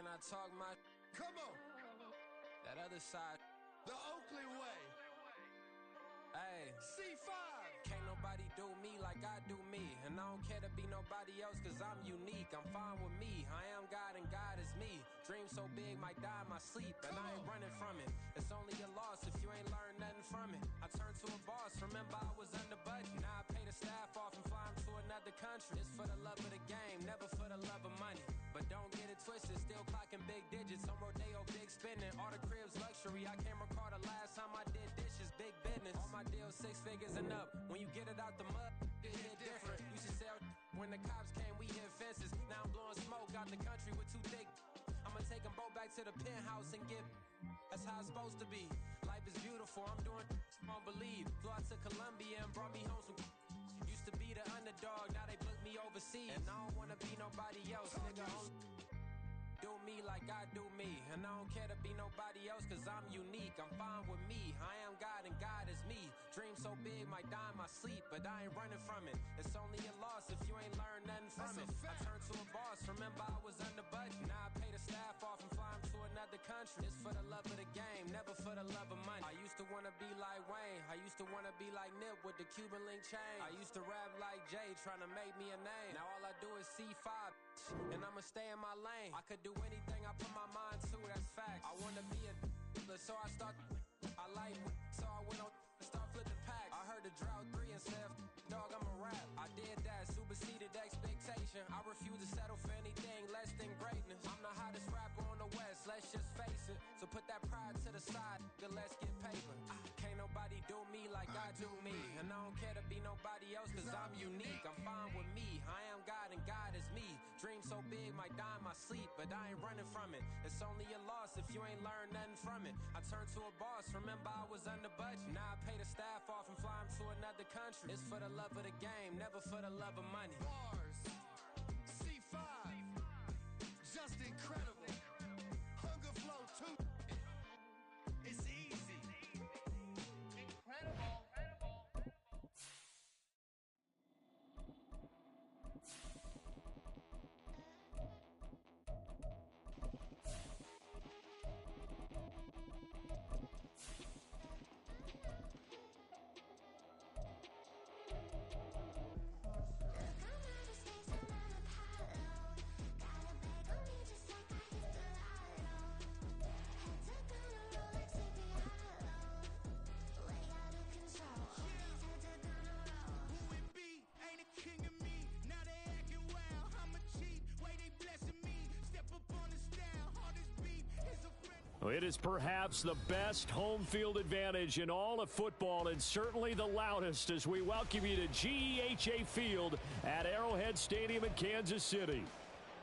I talk my Come on. that other side, The Oakley way. hey, C5. can't nobody do me like I do me. And I don't care to be nobody else, cause I'm unique. I'm fine with me, I am God and God is me. Dream so big, might die in my sleep, and I ain't running from it. It's only a loss if you ain't learned nothing from it. I turned to a boss, remember I was under budget. Now I pay the staff off and fly them to another country. It's for the love of the game, never for the love of money. But don't get it twisted, still clocking big digits. On Rodeo, big spending, all the cribs luxury. I can't recall the last time I did dishes, big business. All my deals 6 figures and up. When you get it out the mud, it hit different. Used to sell when the cops came, we hit fences. Now I'm blowing smoke out the country with too thick. I'ma take them both back to the penthouse and get. That's how it's supposed to be. Life is beautiful, I'm doing won't believe. Flew out to Colombia and brought me home some. Used to be the underdog, now they book me overseas. And I don't wanna be nobody else, nigga. Do me like I do me. And I don't care to be nobody else, cause I'm unique. I'm fine with me, I am God and God is me. Dream so big, might die in my sleep, but I ain't running from it. It's only a loss if you ain't learned nothing from it. I turned to a boss, remember I was under budget. Now I pay the staff off and fly them to another country. It's for the love of the game, never for the love of money. I used to wanna be like Wayne, I used to wanna be like Nip with the Cuban link chain. I used to rap like Jay, trying to make me a name. Now all I do is C5, and I'ma stay in my lane. I could do anything I put my mind to, that's facts. I wanna be a so I start. I like so I went on and start flipping packs. I heard the drought 3 and said, dog, I'm a rap. I did that, superseded expectation. I refuse to settle for anything less than greatness. I'm the hottest rapper on the West, let's just face it. So put that pride to the side, then let's get paper. Can't nobody do me like I do me. And I don't care to be nobody else, cause I'm unique. I'm fine with me, I am God and God is me. Dream so big, might die in my sleep, but I ain't running from it. It's only a loss if you ain't learned nothing from it. I turned to a boss, remember I was under budget. Now I pay the staff off and fly them to another country. It's for the love of the game, never for the love of money. Bars. C5. Just incredible. Hunger flow too. It's easy. Incredible. It is perhaps the best home field advantage in all of football, and certainly the loudest, as we welcome you to GEHA Field at Arrowhead Stadium in Kansas City.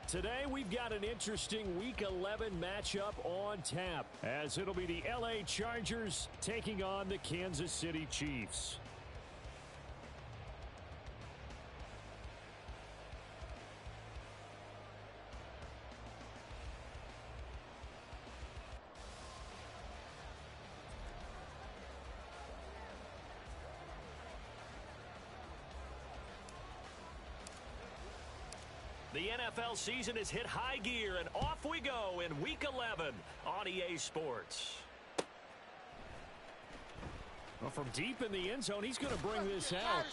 Today we've got an interesting Week 11 matchup on tap, as it'll be the LA Chargers taking on the Kansas City Chiefs. The NFL season has hit high gear, and off we go in Week 11 on EA Sports. Well, from deep in the end zone, he's going to bring this out.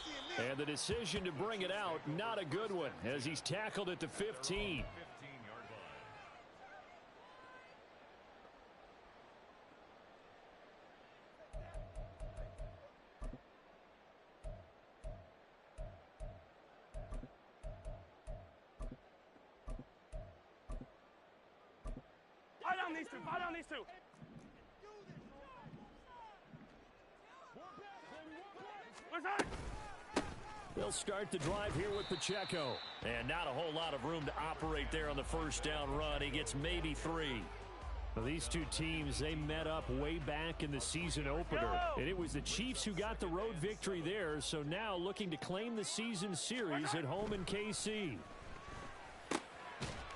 And the decision to bring it out, not a good one, as he's tackled at the 15. Fight on these two. They'll start the drive here with Pacheco. And not a whole lot of room to operate there on the first down run. He gets maybe 3. Well, these two teams, they met up way back in the season opener. And it was the Chiefs who got the road victory there. So now looking to claim the season series at home in KC.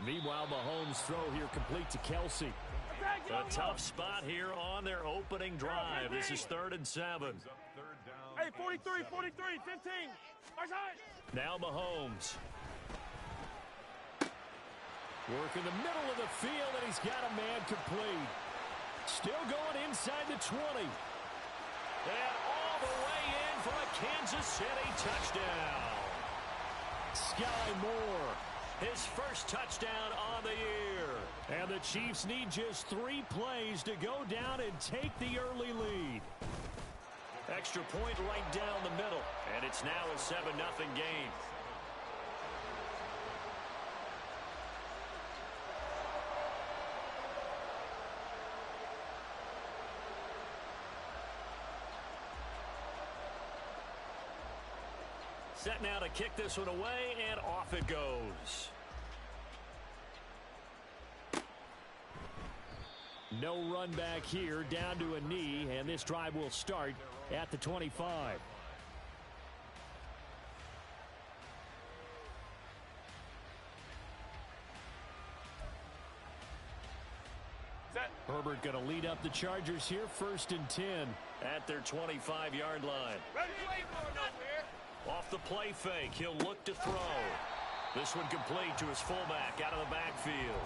Meanwhile, Mahomes' throw here complete to Kelsey. A tough spot here on their opening drive. This is 3rd and 7. Hey, 43, 15. Now Mahomes. Working the middle of the field, and he's got a man complete. Still going inside the 20. And all the way in for a Kansas City touchdown. Sky Moore, his first touchdown on the year. And the Chiefs need just 3 plays to go down and take the early lead. Extra point right down the middle, and it's now a 7-0 game. Set now to kick this one away, and off it goes. No run back here, down to a knee, and this drive will start at the 25. Herbert going to lead up the Chargers here, 1st and 10 at their 25-yard line. Off the play fake, he'll look to throw. This one complete to his fullback out of the backfield.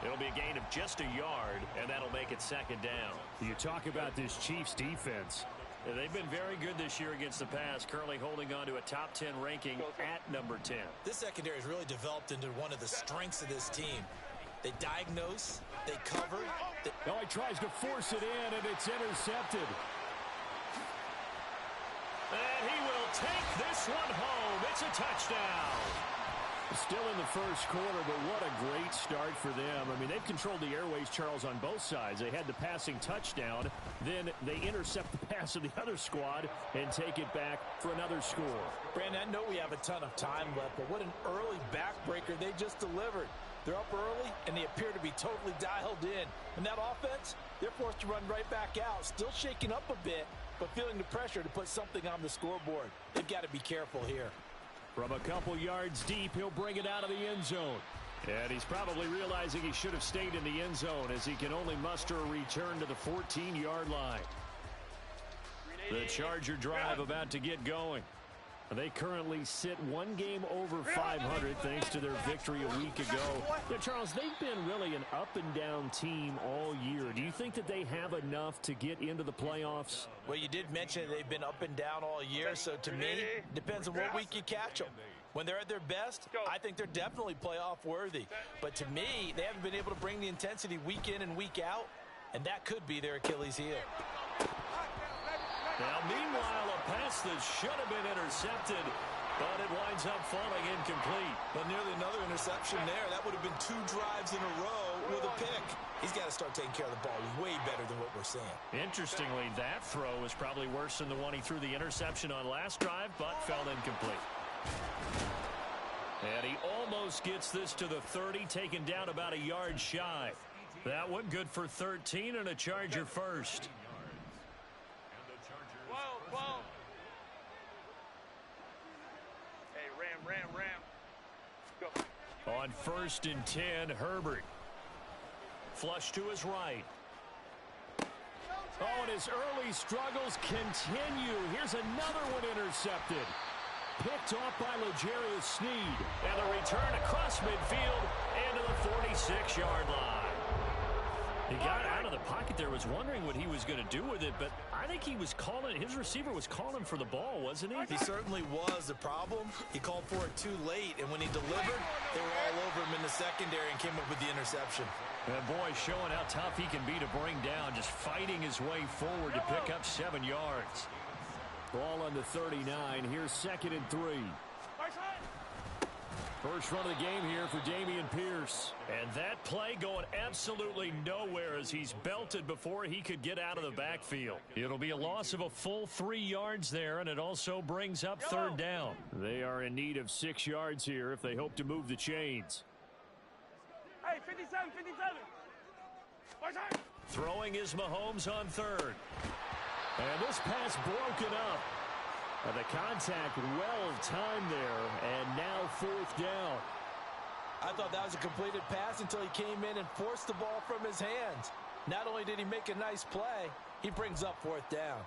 It'll be a gain of just a yard, and that'll make it 2nd down. You talk about this Chiefs defense. They've been very good this year against the pass, currently holding on to a top 10 ranking at number 10. This secondary has really developed into one of the strengths of this team. They diagnose, they cover. Oh, he tries to force it in, and it's intercepted. And he will take this one home. It's a touchdown. Still in the first quarter, but what a great start for them. I mean, they've controlled the airways, Charles, on both sides. They had the passing touchdown. Then they intercept the pass of the other squad and take it back for another score. Brandon, I know we have a ton of time left, but what an early backbreaker they just delivered. They're up early, and they appear to be totally dialed in. And that offense, they're forced to run right back out, still shaking up a bit, but feeling the pressure to put something on the scoreboard. They've got to be careful here. From a couple yards deep, he'll bring it out of the end zone. And he's probably realizing he should have stayed in the end zone as he can only muster a return to the 14-yard line. The Charger drive about to get going. They currently sit 1 game over 500 thanks to their victory a week ago. Yeah, Charles, they've been really an up-and-down team all year. Do you think that they have enough to get into the playoffs? Well, you did mention they've been up and down all year, so to me, it depends on what week you catch them. When they're at their best, I think they're definitely playoff worthy. But to me, they haven't been able to bring the intensity week in and week out, and that could be their Achilles heel. Now, meanwhile, a pass that should have been intercepted, but it winds up falling incomplete. But nearly another interception there. That would have been 2 drives in a row with a pick. He's got to start taking care of the ball way better than what we're seeing. Interestingly, that throw was probably worse than the one he threw the interception on last drive, but fell incomplete. And he almost gets this to the 30, taken down about a yard shy. That one good for 13 and a Charger first. Whoa. Hey, ram. Go. On 1st and 10, Herbert. Flush to his right. Oh, and his early struggles continue. Here's another one intercepted. Picked off by L'Jarius Sneed. And a return across midfield into the 46-yard line. He got out of the pocket there, was wondering what he was going to do with it, but I think he was calling, his receiver was calling for the ball, wasn't he? He certainly was. The problem, he called for it too late, and when he delivered, they were all over him in the secondary and came up with the interception. That boy showing how tough he can be to bring down, just fighting his way forward to pick up 7 yards. Ball on the 39. Here's 2nd and 3. First run of the game here for Dameon Pierce. And that play going absolutely nowhere as he's belted before he could get out of the backfield. It'll be a loss of a full 3 yards there, and it also brings up 3rd down. They are in need of 6 yards here if they hope to move the chains. Hey, 57. Throwing is Mahomes on 3rd. And this pass broken up. And the contact well timed there, and now 4th down. I thought that was a completed pass until he came in and forced the ball from his hands. Not only did he make a nice play, he brings up 4th down.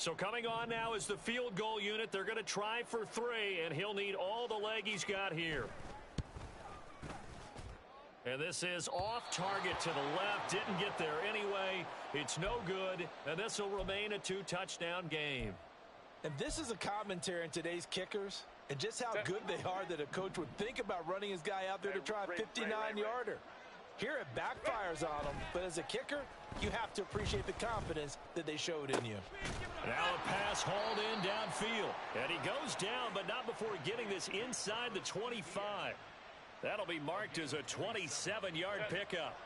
So coming on now is the field goal unit. They're going to try for 3, and he'll need all the leg he's got here. And this is off target to the left. Didn't get there anyway. It's no good, and this will remain a 2-touchdown game. And this is a commentary on today's kickers and just how good they are that a coach would think about running his guy out there to try a 59-yarder. Here it backfires on him, but as a kicker, you have to appreciate the confidence that they showed in you. Now a pass hauled in downfield. And he goes down, but not before getting this inside the 25. That'll be marked as a 27-yard pickup.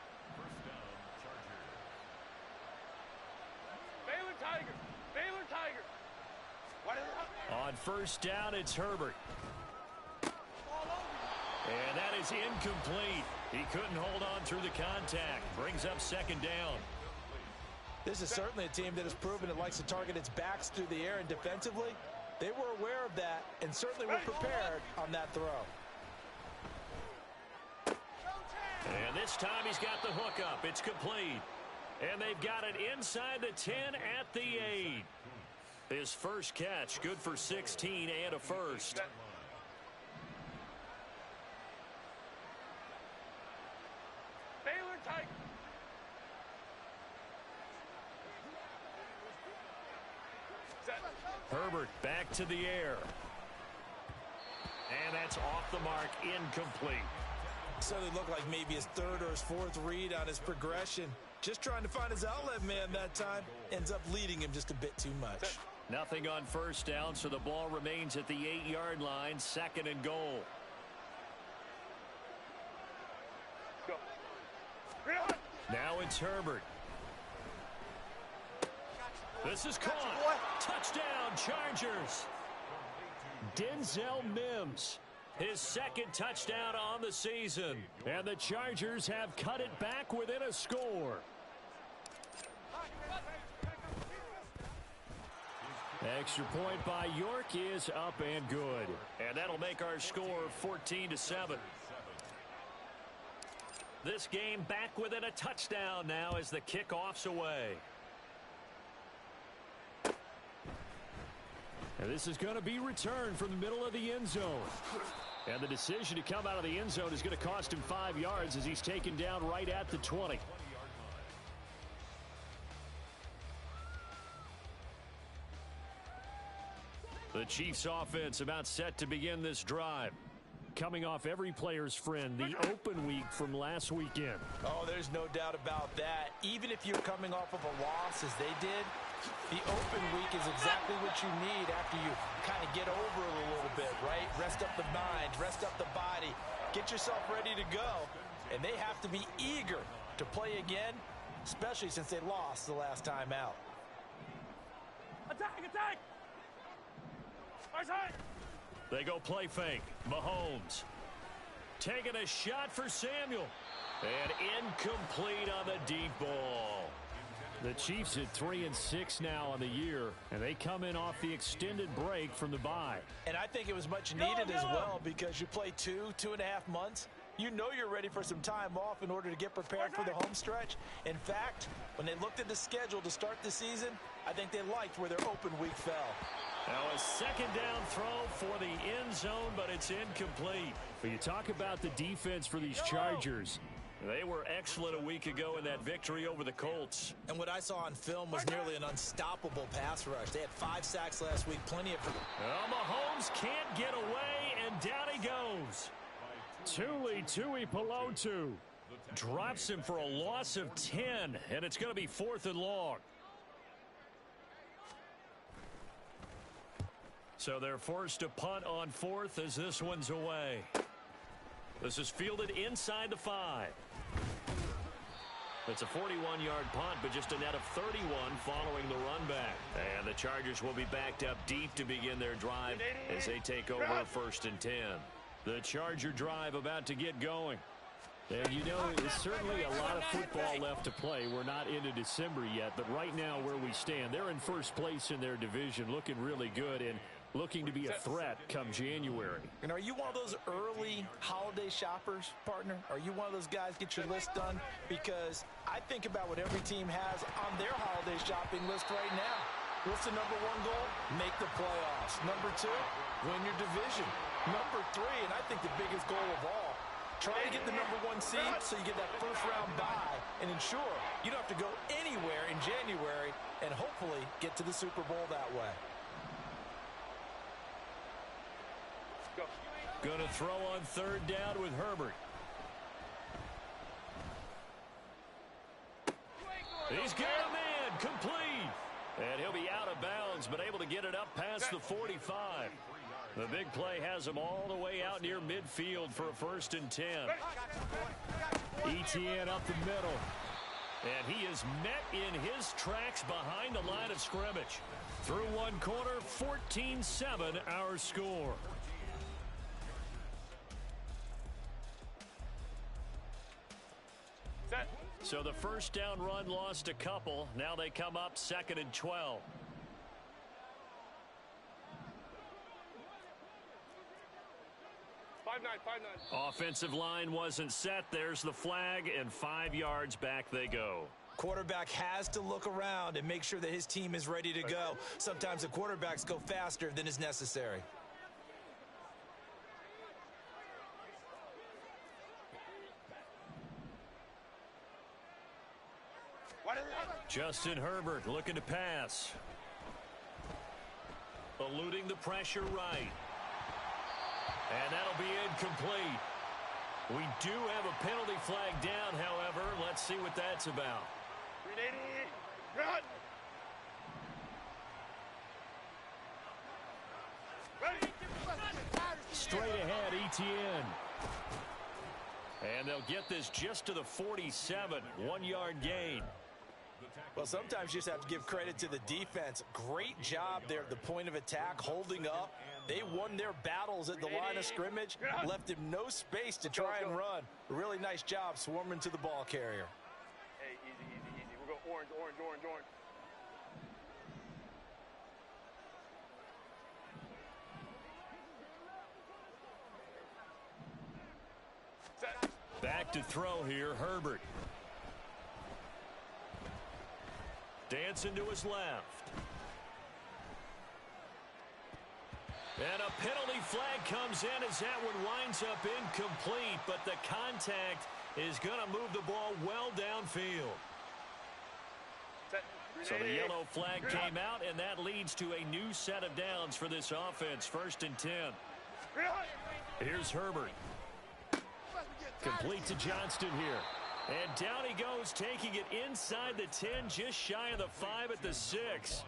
Baylor Tiger. Baylor Tiger. On first down, it's Herbert. And that is incomplete. He couldn't hold on through the contact. Brings up second down. This is certainly a team that has proven it likes to target its backs through the air, and defensively, they were aware of that and certainly were prepared on that throw. And this time he's got the hook up. It's complete. And they've got it inside the 10 at the 8. His first catch, good for 16 and a first. Baylor Tiger. Herbert back to the air. And that's off the mark, incomplete. So they look like maybe his third or his fourth read on his progression. Just trying to find his outlet man that time. Ends up leading him just a bit too much. Nothing on first down, so the ball remains at the 8-yard line, second and goal. Go. Now it's Herbert. This is caught. Touchdown, Chargers. Denzel Mims, his second touchdown on the season. And the Chargers have cut it back within a score. Extra point by York is up and good. And that'll make our score 14-7. This game back within a touchdown now as the kickoff's away. And this is going to be returned from the middle of the end zone. And the decision to come out of the end zone is going to cost him 5 yards as he's taken down right at the 20. The Chiefs offense about set to begin this drive. Coming off every player's friend, the open week from last weekend. Oh, there's no doubt about that. Even if you're coming off of a loss as they did, the open week is exactly what you need after you kind of get over it a little bit, right? Rest up the mind, rest up the body, get yourself ready to go. And they have to be eager to play again, especially since they lost the last time out. Attack, attack! Right. They go play fake. Mahomes taking a shot for Samuel. And incomplete on the deep ball. The Chiefs at 3-6 now on the year, and they come in off the extended break from the bye. And I think it was much needed as well, because you play 2.5 months. You know you're ready for some time off in order to get prepared for the home stretch. In fact, when they looked at the schedule to start the season, I think they liked where their open week fell. Now a second down throw for the end zone, but it's incomplete. But you talk about the defense for these Chargers. They were excellent a week ago in that victory over the Colts. And what I saw on film was nearly an unstoppable pass rush. They had 5 sacks last week, plenty of... Well, Mahomes can't get away, and down he goes. Tui Pelotu drops him for a loss of 10, and it's going to be 4th and long. So they're forced to punt on 4th as this one's away. This is fielded inside the 5. It's a 41-yard punt, but just a net of 31 following the run back. And the Chargers will be backed up deep to begin their drive as they take over 1st and 10. The Charger drive about to get going. And you know, there's certainly a lot of football left to play. We're not into December yet, but right now where we stand, they're in first place in their division, looking really good and looking to be a threat come January. And are you one of those early holiday shoppers, partner? Are you one of those guys get your list done? Because I think about what every team has on their holiday shopping list right now. What's the number one goal? Make the playoffs. Number 2, win your division. Number 3, and I think the biggest goal of all, try to get the number 1 seed so you get that first-round bye and ensure you don't have to go anywhere in January and hopefully get to the Super Bowl that way. Going to throw on 3rd down with Herbert. He's got a man, complete. And he'll be out of bounds, but able to get it up past the 45. The big play has him all the way out near midfield for a 1st and 10. ETN up the middle. And he is met in his tracks behind the line of scrimmage. Through one quarter, 14-7 our score. Set. So the first down run lost a couple. Now they come up 2nd and 12. Offensive line wasn't set. There's the flag, and 5 yards back they go. Quarterback has to look around and make sure that his team is ready to go. Sometimes the quarterbacks go faster than is necessary. Justin Herbert looking to pass. Eluding the pressure right. And that'll be incomplete. We do have a penalty flag down, however. Let's see what that's about. Straight ahead, ETN. And they'll get this just to the 47. 1-yard gain. Well, sometimes you just have to give credit to the defense. Great job there at the point of attack, holding up. They won their battles at the line of scrimmage, left him no space to try and run. A really nice job swarming to the ball carrier. Hey, easy, easy, easy. We're going orange, orange, orange, orange. Set. Back to throw here, Herbert. Dancing to his left. And a penalty flag comes in as that one winds up incomplete, but the contact is going to move the ball well downfield. So the yellow flag came out, and that leads to a new set of downs for this offense. 1st and 10. Here's Herbert. Complete to Johnston here. And down he goes, taking it inside the 10, just shy of the 5 at the 6.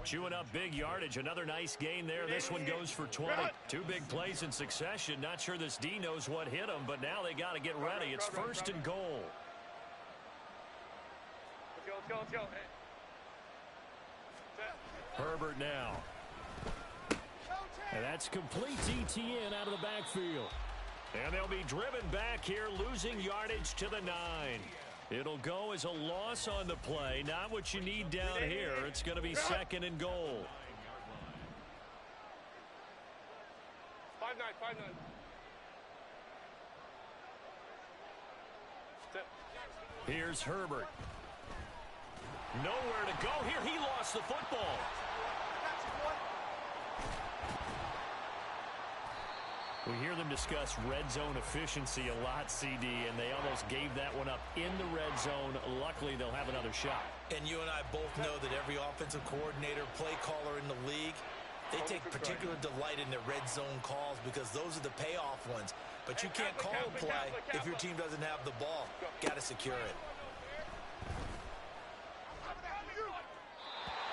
Chewing up big yardage. Another nice gain there. This one goes for 20. 2 big plays in succession. Not sure this D knows what hit him, but now they got to get ready. It's 1st and goal. Let's go, let's go, let's go. Herbert now. And that's complete to ETN out of the backfield. And they'll be driven back here, losing yardage to the 9. It'll go as a loss on the play. Not what you need down here. It's going to be 2nd and goal. 5-9, 5-9. Here's Herbert. Nowhere to go here. He lost the football. We hear them discuss red zone efficiency a lot, CD, and they almost gave that one up in the red zone. Luckily, they'll have another shot. And you and I both know that every offensive coordinator, play caller in the league, they take particular delight in their red zone calls because those are the payoff ones. But you can't call a play if your team doesn't have the ball. Got to secure it.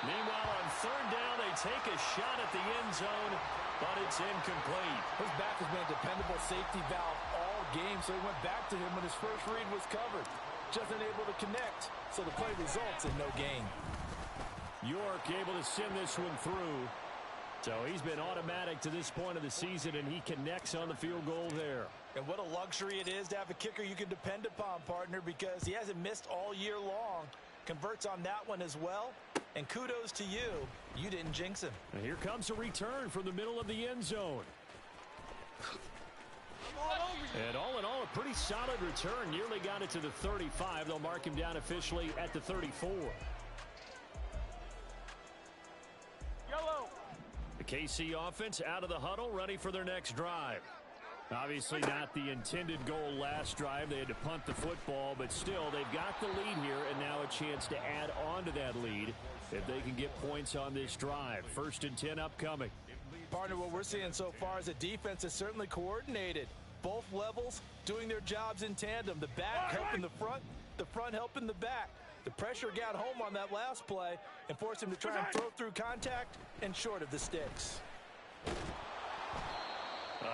Meanwhile, on 3rd down, they take a shot at the end zone, but it's incomplete. His back has been a dependable safety valve all game, so he went back to him when his first read was covered. Just unable to connect, so the play results in no gain. York able to send this one through. So he's been automatic to this point of the season, and he connects on the field goal there. And what a luxury it is to have a kicker you can depend upon, partner, because he hasn't missed all year long. Converts on that one as well. And kudos to you. You didn't jinx him. And here comes a return from the middle of the end zone. And all in all, a pretty solid return. Nearly got it to the 35. They'll mark him down officially at the 34. KC offense out of the huddle, ready for their next drive. Obviously not the intended goal last drive. They had to punt the football, but still they've got the lead here and now a chance to add on to that lead if they can get points on this drive. 1st and 10 upcoming. Partner, what we're seeing so far is the defense is certainly coordinated. Both levels doing their jobs in tandem. The back helping the front helping the back. The pressure got home on that last play and forced him to try and throw through contact and short of the sticks.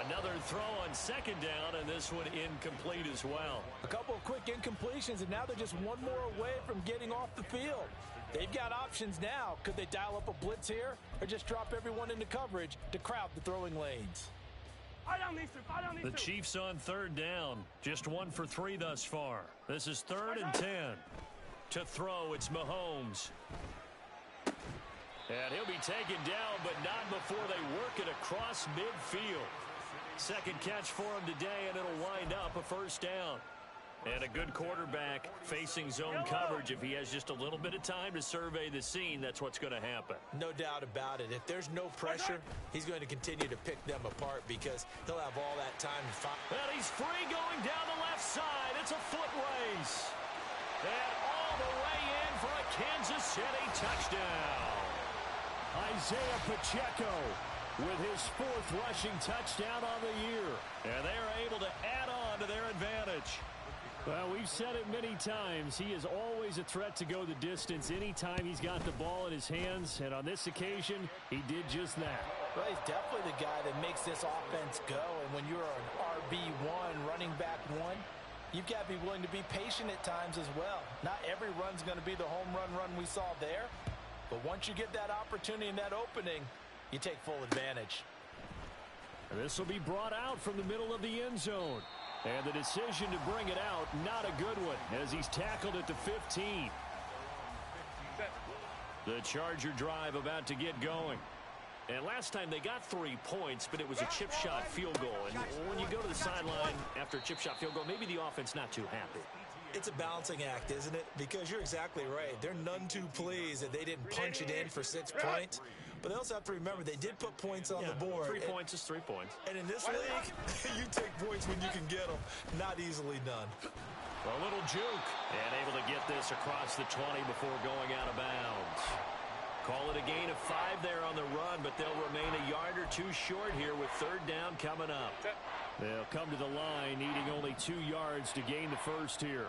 Another throw on 2nd down, and this one incomplete as well. A couple of quick incompletions, and now they're just one more away from getting off the field. They've got options now. Could they dial up a blitz here or just drop everyone into coverage to crowd the throwing lanes? The Chiefs on 3rd down. Just 1 for 3 thus far. This is 3rd and 10. To throw, it's Mahomes. And he'll be taken down, but not before they work it across midfield. 2nd catch for him today, and it'll wind up a 1st down. And a good quarterback facing zone coverage. If he has just a little bit of time to survey the scene, that's what's going to happen. No doubt about it. If there's no pressure, he's going to continue to pick them apart because he'll have all that time to find. Well, he's free going down the left side. It's a foot race. And all the way in for a Kansas City touchdown. Isaiah Pacheco with his 4th rushing touchdown on the year. And they are able to add on to their advantage. Well, we've said it many times. He is always a threat to go the distance anytime he's got the ball in his hands. And on this occasion, he did just that. Well, he's definitely the guy that makes this offense go. And when you're an RB1, running back 1, you've got to be willing to be patient at times as well. Not every run's going to be the home run we saw there. But once you get that opportunity and that opening, you take full advantage. And this will be brought out from the middle of the end zone. And the decision to bring it out, not a good one, as he's tackled at the 15. The Charger drive about to get going. And last time they got 3 points, but it was a chip shot field goal. And when you go to the sideline after a chip shot field goal, maybe the offense not too happy. It's a balancing act, isn't it? Because you're exactly right. They're none too pleased that they didn't punch it in for 6 points. But they also have to remember they did put points on the board. 3 points is 3 points. And in this league, you take points when you can get them. Not easily done. A little juke. And able to get this across the 20 before going out of bounds. Call it a gain of 5 there on the run, but they'll remain a yard or 2 short here with 3rd down coming up. They'll come to the line needing only 2 yards to gain the 1st here.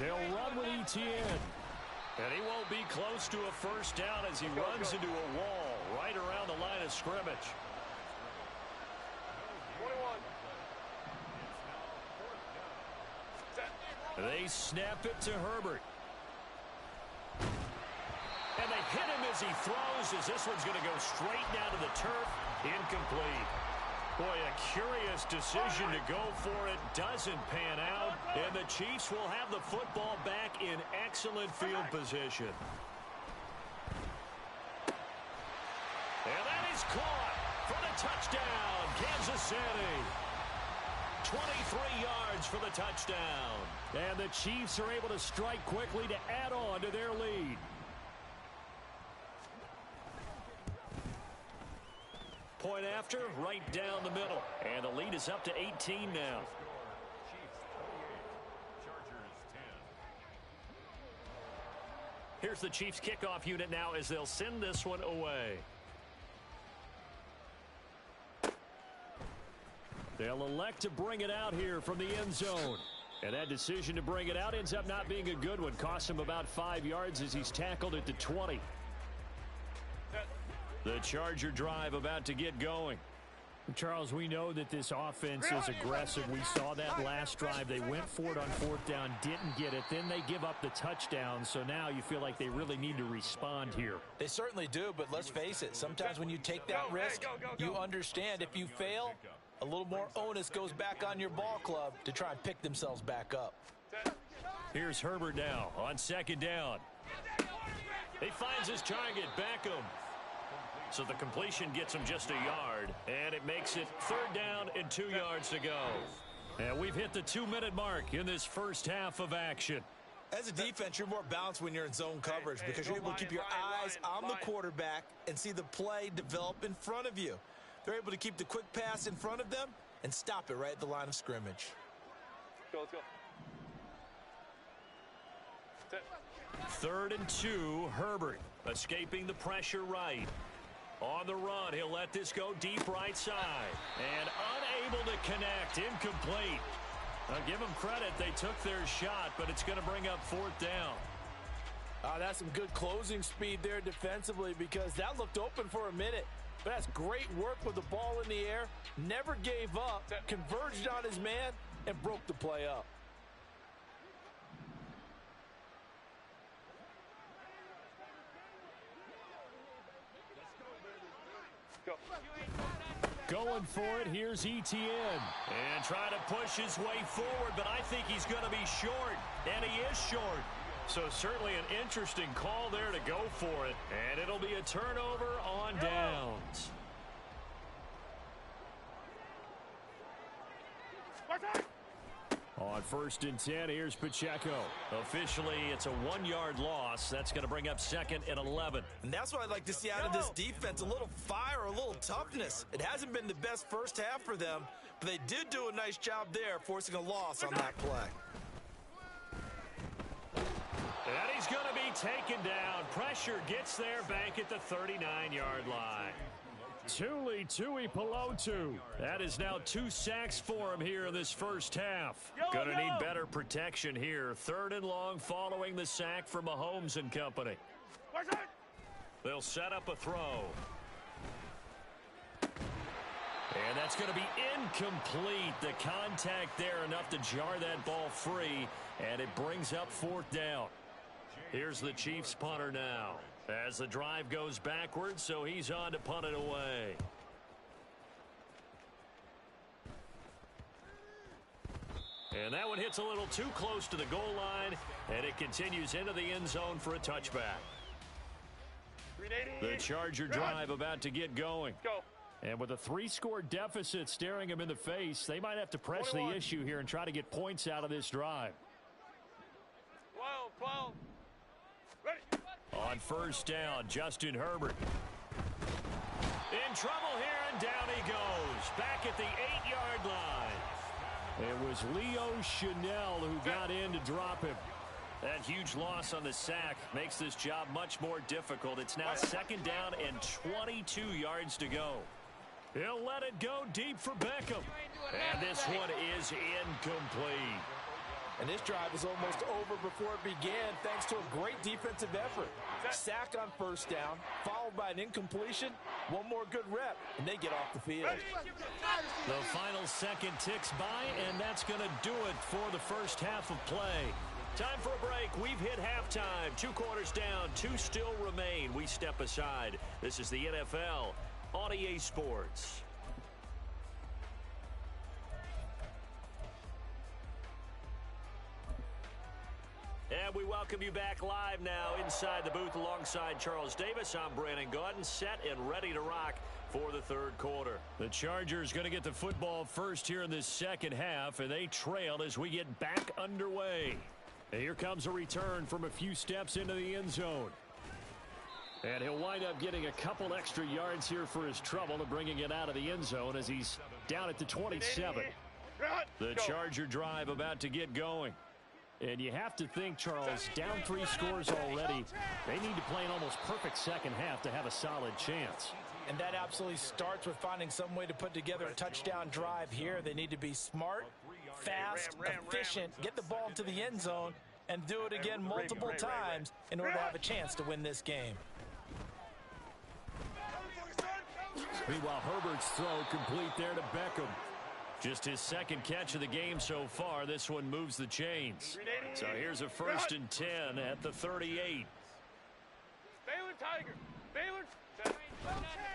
They'll run with ETN. And he won't be close to a 1st down as he runs into a wall right around the line of scrimmage. 21. They snap it to Herbert. And they hit him as he throws, as this one's going to go straight down to the turf. Incomplete. Boy, a curious decision to go for it. Doesn't pan out. And the Chiefs will have the football back in excellent field position. And that is caught for the touchdown, Kansas City. 23 yards for the touchdown. And the Chiefs are able to strike quickly to add on to their lead. Point after, right down the middle. And the lead is up to 18 now. Here's the Chiefs kickoff unit now as they'll send this one away. They'll elect to bring it out here from the end zone. And that decision to bring it out ends up not being a good one. Costs him about 5 yards as he's tackled at the 20. The Charger drive about to get going. Charles, we know that this offense is aggressive. We saw that last drive. They went for it on 4th down, didn't get it. Then they give up the touchdown. So now you feel like they really need to respond here. They certainly do, but let's face it. Sometimes when you take that risk, you understand if you fail, a little more onus goes back on your ball club to try and pick themselves back up. Here's Herbert now on 2nd down. He finds his target, Beckham. So the completion gets him just a yard, and it makes it 3rd down and 2 yards to go. And we've hit the 2-minute mark in this first half of action. As a defense, you're more balanced when you're in zone coverage because you're able to keep your eyes on the quarterback and see the play develop in front of you. They're able to keep the quick pass in front of them and stop it right at the line of scrimmage. Let's go. 3rd and 2, Herbert escaping the pressure right. On the run, he'll let this go deep right side. And unable to connect, incomplete. Now give them credit, they took their shot, but it's going to bring up 4th down. That's some good closing speed there defensively because that looked open for a minute. But that's great work with the ball in the air. Never gave up, converged on his man, and broke the play up. Go. Going for it, here's Etienne. And trying to push his way forward, but I think he's going to be short. And he is short. So certainly an interesting call there to go for it. And it'll be a turnover on downs. On 1st and 10, here's Pacheco. Officially, it's a 1-yard loss. That's going to bring up 2nd and 11. And that's what I'd like to see out of this defense, a little fire, a little toughness. It hasn't been the best first half for them, but they did do a nice job there, forcing a loss on that play. And he's going to be taken down. Pressure gets there back at the 39-yard line. Tuli Tuipulotu. That is now 2 sacks for him here in this first half. Going to need better protection here. 3rd and long following the sack from Mahomes and company. They'll set up a throw. And that's going to be incomplete. The contact there enough to jar that ball free, and it brings up 4th down. Here's the Chiefs punter now. As the drive goes backwards, so he's on to punt it away. And that one hits a little too close to the goal line, and it continues into the end zone for a touchback. The Charger drive about to get going. And with a 3-score deficit staring him in the face, they might have to press the issue here and try to get points out of this drive. 12. Ready. On 1st down, Justin Herbert. In trouble here, and down he goes. Back at the 8-yard line. It was Leo Chanel who got in to drop him. That huge loss on the sack makes this job much more difficult. It's now 2nd down and 22 yards to go. He'll let it go deep for Beckham. And this one is incomplete. And this drive was almost over before it began thanks to a great defensive effort. Sack on 1st down, followed by an incompletion. One more good rep, and they get off the field. The final second ticks by, and that's going to do it for the first half of play. Time for a break. We've hit halftime. 2 quarters down, 2 still remain. We step aside. This is the NFL on EA Sports. And we welcome you back live now inside the booth alongside Charles Davis. I'm Brandon Gaudin, set and ready to rock for the 3rd quarter. The Chargers going to get the football first here in this second half, and they trail as we get back underway. And here comes a return from a few steps into the end zone. And he'll wind up getting a couple extra yards here for his trouble and bringing it out of the end zone as he's down at the 27. The Charger drive about to get going. And you have to think, Charles, down 3 scores already. They need to play an almost perfect second half to have a solid chance. And that absolutely starts with finding some way to put together a touchdown drive here. They need to be smart, fast, efficient, get the ball into the end zone, and do it again multiple times in order to have a chance to win this game. Meanwhile, Herbert's throw complete there to Beckham. Just his 2nd catch of the game so far. This one moves the chains. So here's a 1st and 10 at the 38. Baylor Tiger. Baylor.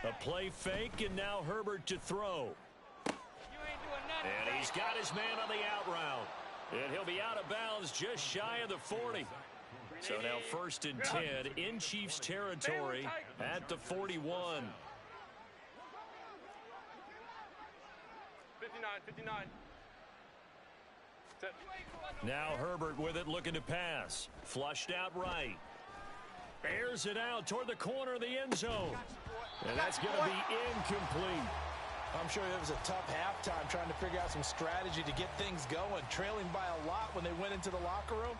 A play fake, and now Herbert to throw. And he's got his man on the out route. And he'll be out of bounds just shy of the 40. So now 1st and 10 in Chiefs territory at the 41. 59. Now Herbert with it, looking to pass. Flushed out right. Airs it out toward the corner of the end zone. And that's going to be incomplete. I'm sure it was a tough halftime trying to figure out some strategy to get things going. Trailing by a lot when they went into the locker room.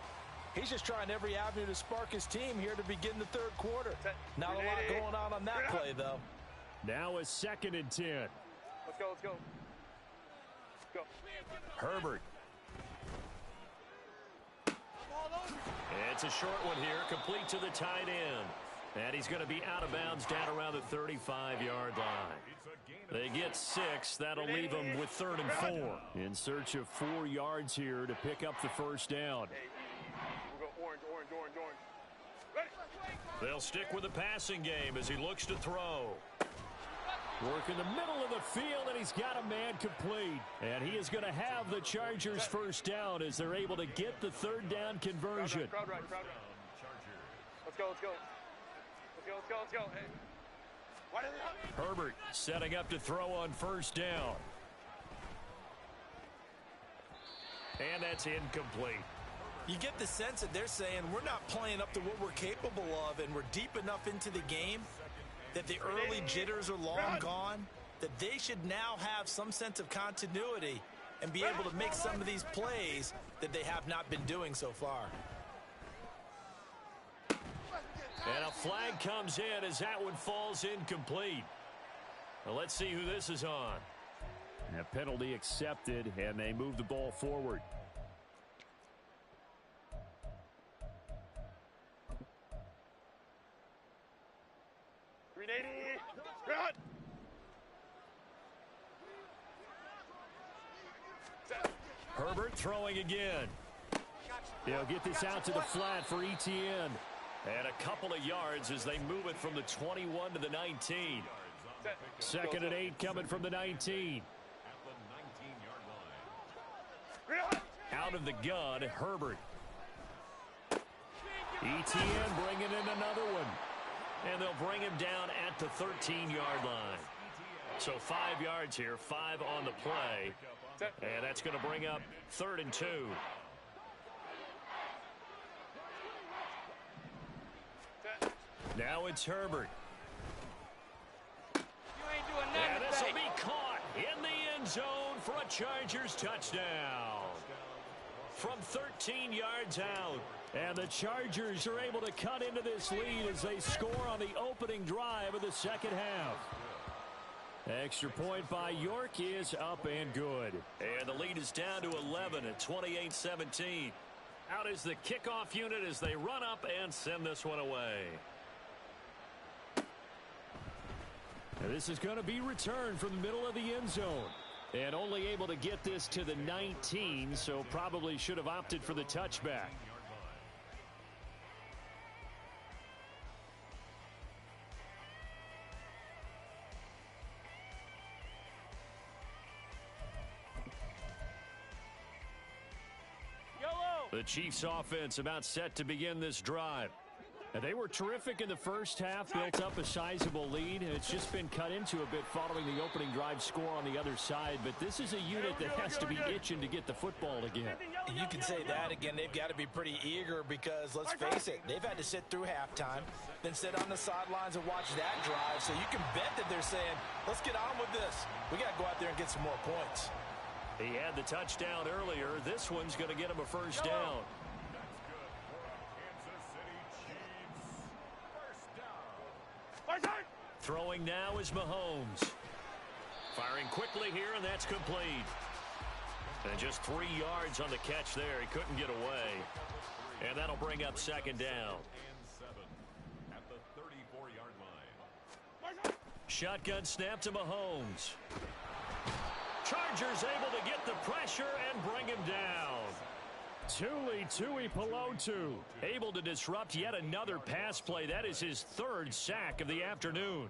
He's just trying every avenue to spark his team here to begin the third quarter. Not a lot going on that play, though. Now a 2nd and 10. Let's go, let's go. Let's go. Herbert. It's a short one here, complete to the tight end. And he's going to be out of bounds down around the 35-yard line. They get 6. That'll leave them with 3rd and 4. In search of 4 yards here to pick up the first down. We'll go orange, orange, orange, orange. Ready? They'll stick with the passing game as he looks to throw. Work in the middle of the field, and he's got a man complete. And he is going to have the Chargers first down as they're able to get the 3rd down conversion. Crowd right, crowd right. Let's go, let's go. Let's go, let's go, let's go. Hey. Why did they... Herbert setting up to throw on first down. And that's incomplete. You get the sense that they're saying we're not playing up to what we're capable of, and we're deep enough into the game that the early jitters are long gone, that they should now have some sense of continuity and be able to make some of these plays that they have not been doing so far. And a flag comes in as that one falls incomplete. Well, let's see who this is on. A penalty accepted, and they move the ball forward. Run! Herbert throwing again. They'll get this out to the flat for Etienne. And a couple of yards as they move it from the 21 to the 19. 2nd and 8 coming from the 19. Out of the gun, Herbert. Etienne bringing in another one. And they'll bring him down at the 13-yard line. So 5 yards here, 5 on the play. And that's going to bring up 3rd and 2. Now it's Herbert. And this will be caught in the end zone for a Chargers touchdown. From 13 yards out. And the Chargers are able to cut into this lead as they score on the opening drive of the second half. Extra point by York is up and good. And the lead is down to 11 at 28-17. Out is the kickoff unit as they run up and send this one away. Now this is going to be returned from the middle of the end zone. And only able to get this to the 19, so probably should have opted for the touchback. The Chiefs offense about set to begin this drive. And they were terrific in the first half, built up a sizable lead. It's just been cut into a bit following the opening drive score on the other side. But this is a unit that has to be itching to get the football again. You can say that again. They've got to be pretty eager because, let's face it, they've had to sit through halftime, then sit on the sidelines and watch that drive. So you can bet that they're saying, let's get on with this. We got to go out there and get some more points. He had the touchdown earlier. This one's going to get him a first down. Throwing now is Mahomes. Firing quickly here, and that's complete. And just 3 yards on the catch there. He couldn't get away. And that'll bring up second down. At the 34-yard line. Shotgun snap to Mahomes. Chargers able to get the pressure and bring him down. Tui Pelotu able to disrupt yet another pass play. That is his 3rd sack of the afternoon.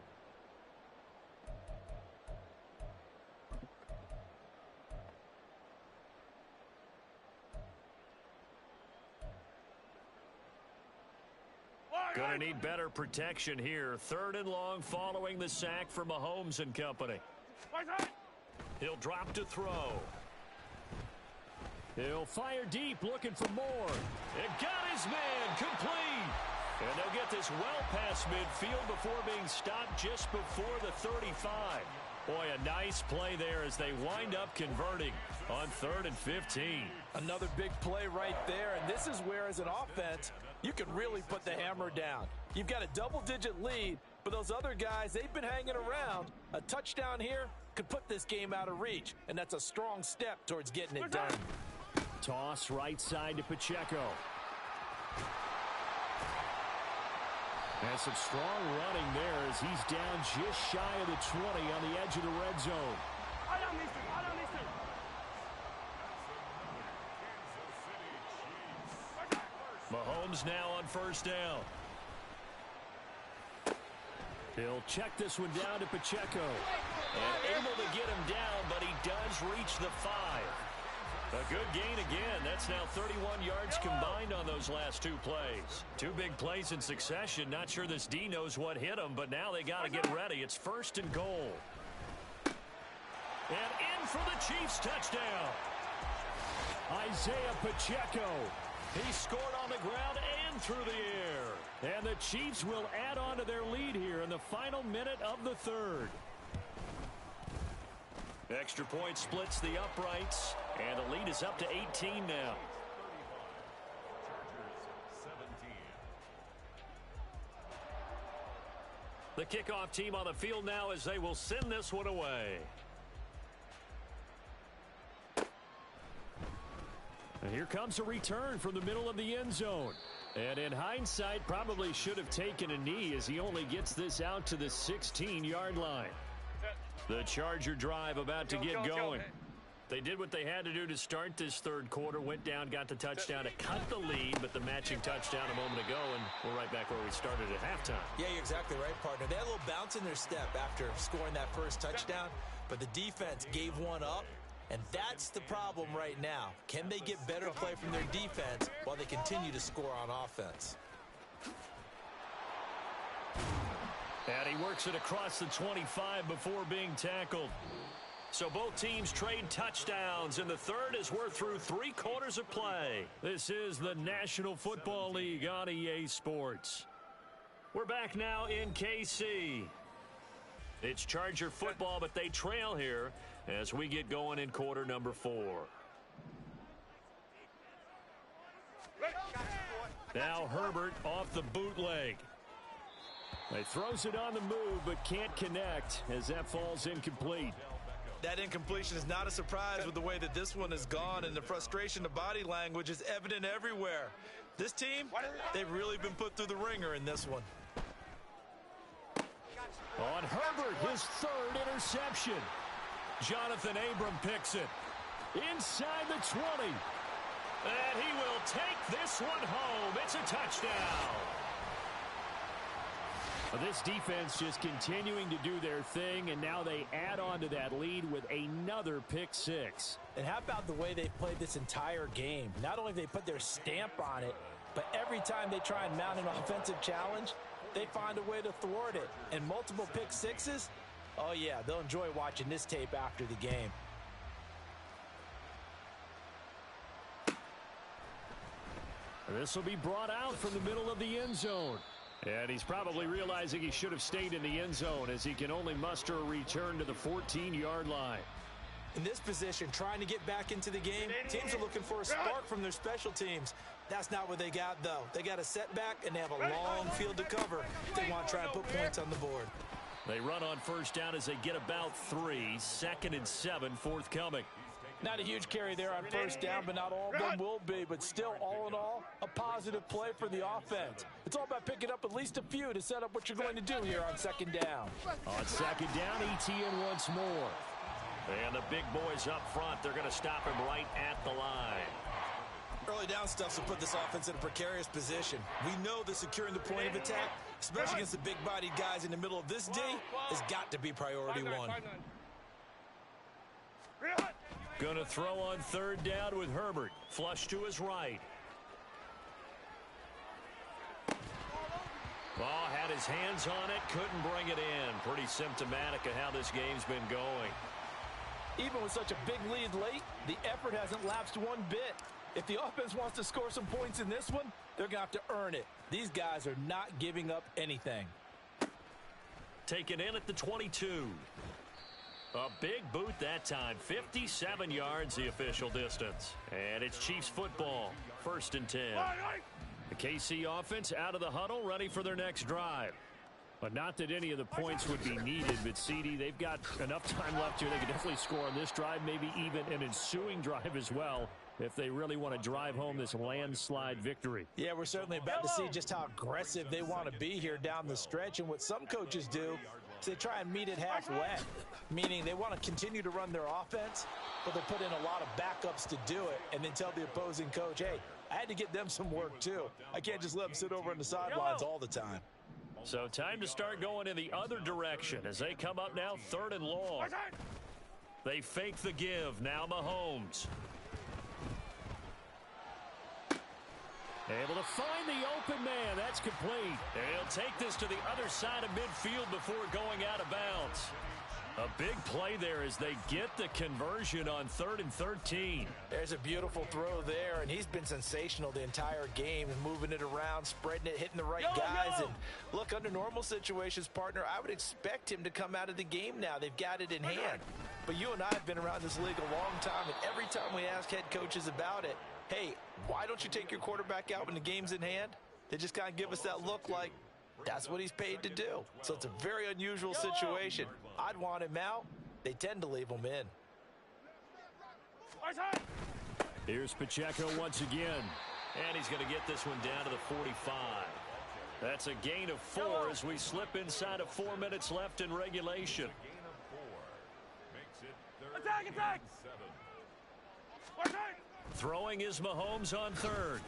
Gonna need better protection here. 3rd and long following the sack for Mahomes and company. He'll drop to throw. He'll fire deep, looking for more. It got his man complete. And they'll get this well past midfield before being stopped just before the 35. Boy, a nice play there as they wind up converting on 3rd and 15. Another big play right there, and this is where, as an offense, you can really put the hammer down. You've got a double-digit lead, but those other guys, they've been hanging around. A touchdown here could put this game out of reach, and that's a strong step towards getting it done. Toss right side to Pacheco. And some strong running there as he's down just shy of the 20 on the edge of the red zone. Mahomes now on 1st down. He'll check this one down to Pacheco. And able to get him down, but he does reach the 5. A good gain again. That's now 31 yards combined on those last 2 plays. 2 big plays in succession. Not sure this D knows what hit him, but now they got to get ready. It's 1st and goal. And in for the Chiefs touchdown. Isaiah Pacheco. He scored on the ground and through the air. And the Chiefs will add on to their lead here in the final minute of the 3rd. Extra point splits the uprights, and the lead is up to 18 now. The kickoff team on the field now as they will send this one away. And here comes a return from the middle of the end zone. And in hindsight, probably should have taken a knee as he only gets this out to the 16-yard line. The Charger drive about to get going. They did what they had to do to start this 3rd quarter. Went down, got the touchdown to cut the lead, but the matching touchdown a moment ago, and we're right back where we started at halftime. Yeah, you're exactly right, partner. They had a little bounce in their step after scoring that first touchdown, but the defense gave one up, and that's the problem right now. Can they get better play from their defense while they continue to score on offense? And he works it across the 25 before being tackled. So both teams trade touchdowns, and the 3rd as we're through 3 quarters of play. This is the National Football League on EA Sports. We're back now in KC. It's Charger football, but they trail here as we get going in quarter number 4. Now Herbert off the bootleg. He throws it on the move, but can't connect as that falls incomplete. That incompletion is not a surprise with the way that this one has gone, and the frustration of body language is evident everywhere. This team, they've really been put through the ringer in this one. On Herbert, his 3rd interception. Jonathan Abram picks it. Inside the 20. And he will take this one home. It's a touchdown. This defense just continuing to do their thing, and now they add on to that lead with another pick 6. And how about the way they've played this entire game? Not only have they put their stamp on it, but every time they try and mount an offensive challenge, they find a way to thwart it. And multiple pick 6s, oh yeah, they'll enjoy watching this tape after the game. This will be brought out from the middle of the end zone. And he's probably realizing he should have stayed in the end zone as he can only muster a return to the 14-yard line. In this position, trying to get back into the game, teams are looking for a spark from their special teams. That's not what they got, though. They got a setback, and they have a long field to cover if they want to try and put points on the board. They run on 1st down as they get about 3. 2nd and 7 forthcoming. Not a huge carry there on 1st down, but not all of them will be. But still, all in all, a positive play for the offense. It's all about picking up at least a few to set up what you're going to do here on 2nd down. On 2nd down, ETN once more. And the big boys up front, they're going to stop him right at the line. Early down stuff will put this offense in a precarious position. We know that securing the point of attack, especially against the big-bodied guys in the middle of this D, has got to be priority 1. Going to throw on 3rd down with Herbert. Flush to his right. Ball had his hands on it, couldn't bring it in. Pretty symptomatic of how this game's been going. Even with such a big lead late, the effort hasn't lapsed one bit. If the offense wants to score some points in this one, they're going to have to earn it. These guys are not giving up anything. Taken in at the 22. A big boot that time. 57 yards the official distance. And it's Chiefs football. 1st and 10. The KC offense out of the huddle, ready for their next drive. But not that any of the points would be needed, but CD, they've got enough time left here. They can definitely score on this drive, maybe even an ensuing drive as well, if they really want to drive home this landslide victory. Yeah, we're certainly about to see just how aggressive they want to be here down the stretch. And what some coaches do is they try and meet it halfway, meaning they want to continue to run their offense, but they put in a lot of backups to do it and then tell the opposing coach, hey, I had to get them some work too. I can't just let them sit over on the sidelines all the time. So time to start going in the other direction as they come up now 3rd and long. They fake the give. Now Mahomes. Able to find the open man. That's complete. They'll take this to the other side of midfield before going out of bounds. A big play there as they get the conversion on 3rd and 13. There's a beautiful throw there, and he's been sensational the entire game, moving it around, spreading it, hitting the right guys. And look, under normal situations, partner, I would expect him to come out of the game now. They've got it in hand. But you and I have been around this league a long time, and every time we ask head coaches about it, hey, why don't you take your quarterback out when the game's in hand? They just kind of give us that look like that's what he's paid to do. So it's a very unusual situation. I'd want him out. They tend to leave him in. Here's Pacheco once again. And he's going to get this one down to the 45. That's a gain of 4 as we slip inside of 4 minutes left in regulation. Attack! Throwing is Mahomes on 3rd.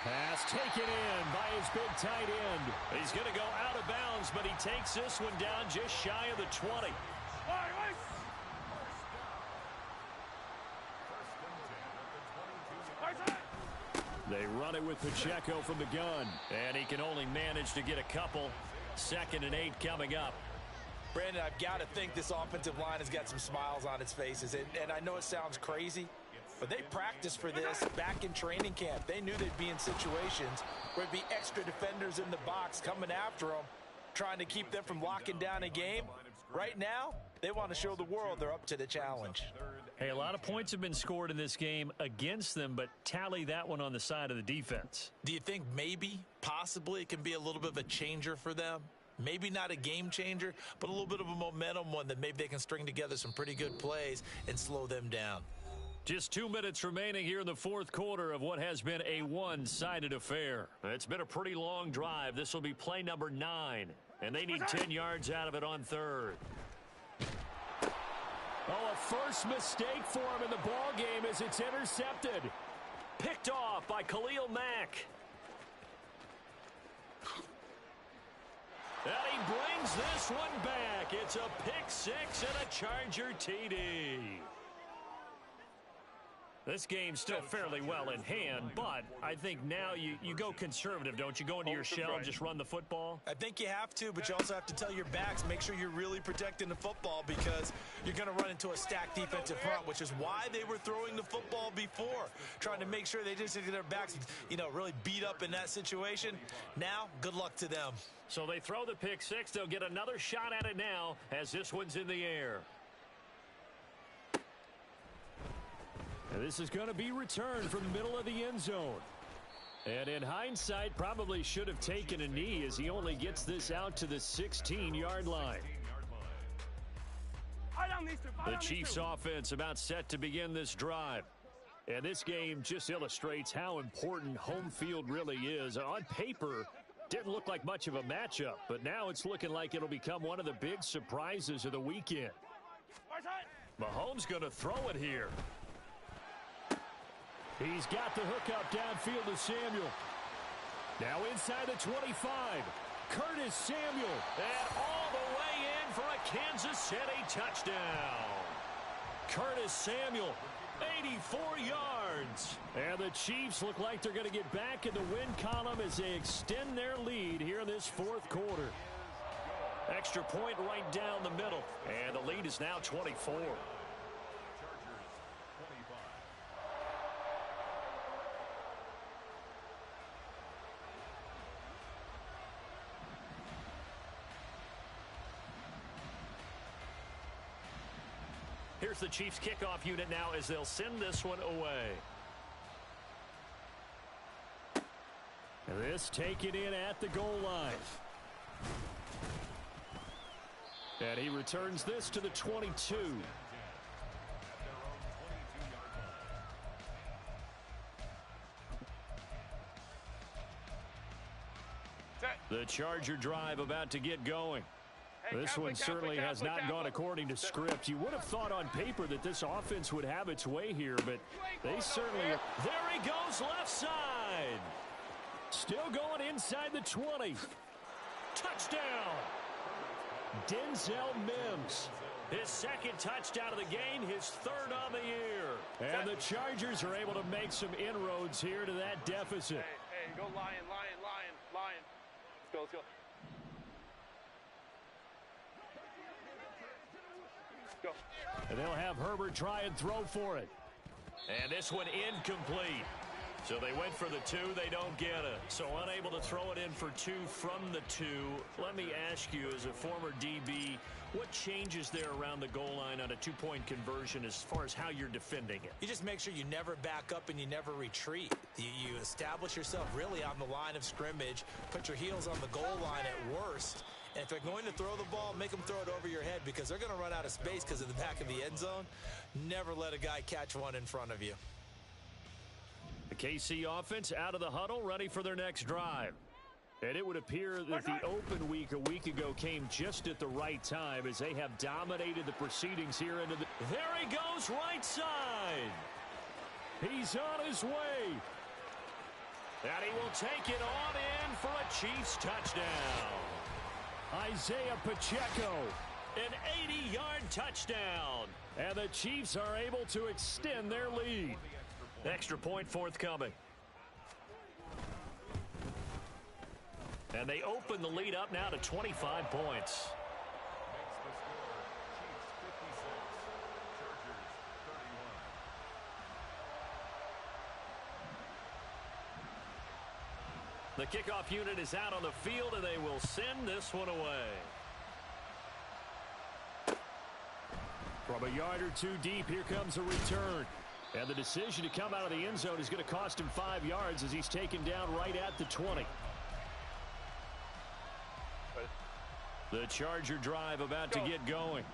Pass taken in by his big tight end. He's going to go out of bounds, but he takes this one down just shy of the 20. They run it with Pacheco from the gun, and he can only manage to get a couple. 2nd and 8 coming up. Brandon, I've got to think this offensive line has got some smiles on its faces, and I know it sounds crazy, but they practiced for this back in training camp. They knew they'd be in situations where there'd be extra defenders in the box coming after them, trying to keep them from locking down a game. Right now, they want to show the world they're up to the challenge. Hey, a lot of points have been scored in this game against them, but tally that one on the side of the defense. Do you think maybe, possibly, it can be a little bit of a changer for them? Maybe not a game changer, but a little bit of a momentum one that maybe they can string together some pretty good plays and slow them down. Just 2 minutes remaining here in the 4th quarter of what has been a one-sided affair. It's been a pretty long drive. This will be play number 9, and they need 10 yards out of it on 3rd. Oh, a first mistake for him in the ball game as it's intercepted. Picked off by Khalil Mack. And he brings this one back. It's a pick 6 and a Charger TD. This game's still fairly well in hand, but I think now you go conservative, don't you? Go into your shell and just run the football? I think you have to, but you also have to tell your backs, make sure you're really protecting the football because you're going to run into a stacked defensive front, which is why they were throwing the football before, trying to make sure they just get their backs, really beat up in that situation. Now, good luck to them. So they throw the pick 6. They'll get another shot at it now as this one's in the air. And this is going to be returned from the middle of the end zone. And in hindsight, probably should have taken a knee as he only gets this out to the 16-yard line. The Chiefs offense about set to begin this drive. And this game just illustrates how important home field really is. On paper, didn't look like much of a matchup, but now it's looking like it'll become one of the big surprises of the weekend. Mahomes going to throw it here. He's got the hookup downfield to Samuel. Now inside the 25. Curtis Samuel. And all the way in for a Kansas City touchdown. Curtis Samuel, 84 yards. And the Chiefs look like they're going to get back in the win column as they extend their lead here in this 4th quarter. Extra point right down the middle. And the lead is now 24. Here's the Chiefs kickoff unit now as they'll send this one away. This taken in at the goal line. And he returns this to the 22. The Charger drive about to get going. This one certainly has not gone according to script. You would have thought on paper that this offense would have its way here, but they certainly... There he goes, left side. Still going inside the 20. Touchdown. Denzel Mims. His second touchdown of the game, his third on the year. And the Chargers are able to make some inroads here to that deficit. Hey, go Lion. Let's go. Go. And they'll have Herbert try and throw for it. And this one incomplete. So they went for the 2, they don't get it. So unable to throw it in for 2 from the 2. Let me ask you, as a former DB, what changes there around the goal line on a 2-point conversion as far as how you're defending it? You just make sure you never back up and you never retreat. You establish yourself really on the line of scrimmage, put your heels on the goal line at worst. And if they're going to throw the ball, make them throw it over your head because they're going to run out of space because of the back of the end zone. Never let a guy catch one in front of you. The KC offense out of the huddle, ready for their next drive. And it would appear that the open week a week ago came just at the right time as they have dominated the proceedings here into the... There he goes, right side. He's on his way. And he will take it on in for a Chiefs touchdown. Isaiah Pacheco, an 80-yard touchdown. And the Chiefs are able to extend their lead. Extra point forthcoming. And they open the lead up now to 25 points. The kickoff unit is out on the field, and they will send this one away. From a yard or 2 deep, here comes a return. And the decision to come out of the end zone is going to cost him 5 yards as he's taken down right at the 20. The Charger drive about to get going.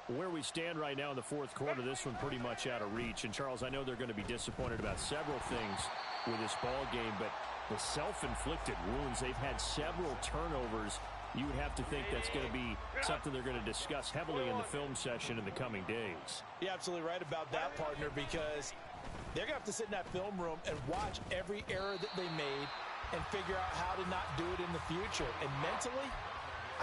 Where we stand right now in the fourth quarter, this one pretty much out of reach. And, Charles, I know they're going to be disappointed about several things with this ball game, but the self-inflicted wounds, they've had several turnovers. You would have to think that's going to be something they're going to discuss heavily in the film session in the coming days. You're absolutely right about that, partner, because they're going to have to sit in that film room and watch every error that they made and figure out how to not do it in the future. And mentally,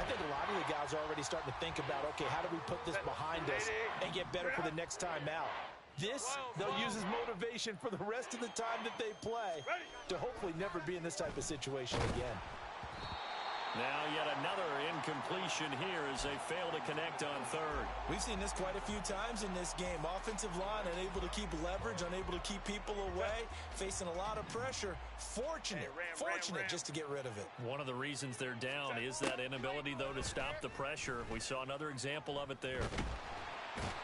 I think a lot of the guys are already starting to think about, okay, how do we put this behind us and get better for the next time out? This, they'll use as motivation for the rest of the time that they play to hopefully never be in this type of situation again. Now yet another incompletion here as they fail to connect on third. We've seen this quite a few times in this game. Offensive line unable to keep leverage, unable to keep people away, facing a lot of pressure. Fortunate just to get rid of it. One of the reasons they're down is that inability, though, to stop the pressure. We saw another example of it there.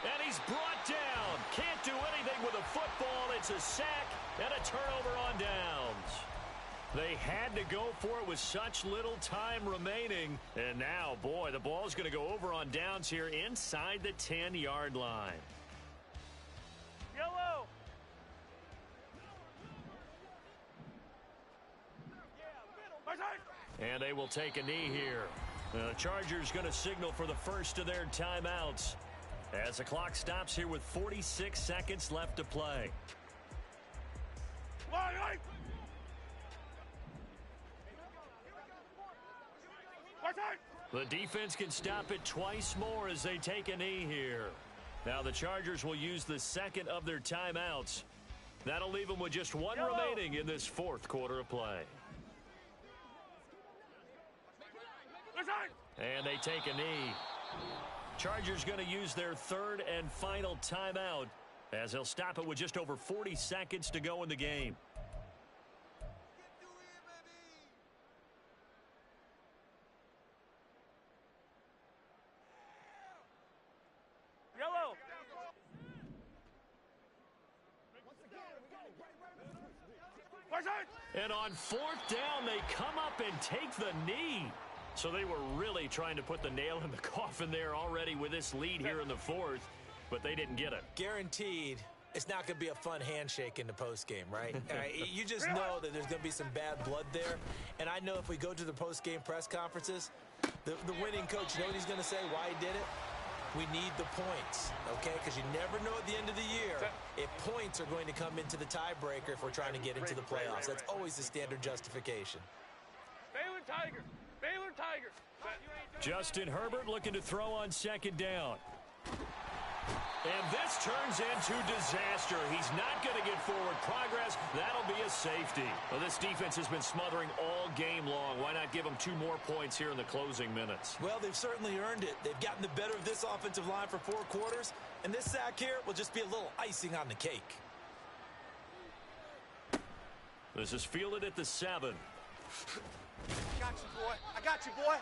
And he's brought down. Can't do anything with a football. It's a sack and a turnover on downs. They had to go for it with such little time remaining. And now, boy, the ball's going to go over on downs here inside the 10-yard line. Yellow. And they will take a knee here. The Chargers going to signal for the first of their timeouts as the clock stops here with 46 seconds left to play. The defense can stop it twice more as they take a knee here. Now the Chargers will use the second of their timeouts. That'll leave them with just one remaining in this fourth quarter of play. And they take a knee. Chargers going to use their third and final timeout as they'll stop it with just over 40 seconds to go in the game. Yellow. And on fourth down, they come up and take the knee. So they were really trying to put the nail in the coffin there already with this lead here in the fourth, but they didn't get it. Guaranteed it's not going to be a fun handshake in the postgame, right? You just know that there's going to be some bad blood there. And I know if we go to the postgame press conferences, the winning coach, you know what he's going to say, why he did it? We need the points, okay? Because you never know at the end of the year if points are going to come into the tiebreaker if we're trying to get into the playoffs. That's always the standard justification. Baylor Tiger. Baylor Tiger. Justin Herbert looking to throw on second down. And this turns into disaster. He's not going to get forward progress. That'll be a safety. Well, this defense has been smothering all game long. Why not give them 2 more points here in the closing minutes? Well, they've certainly earned it. They've gotten the better of this offensive line for 4 quarters, and this sack here will just be a little icing on the cake. This is fielded at the 7. I got you, boy. I got you, boy.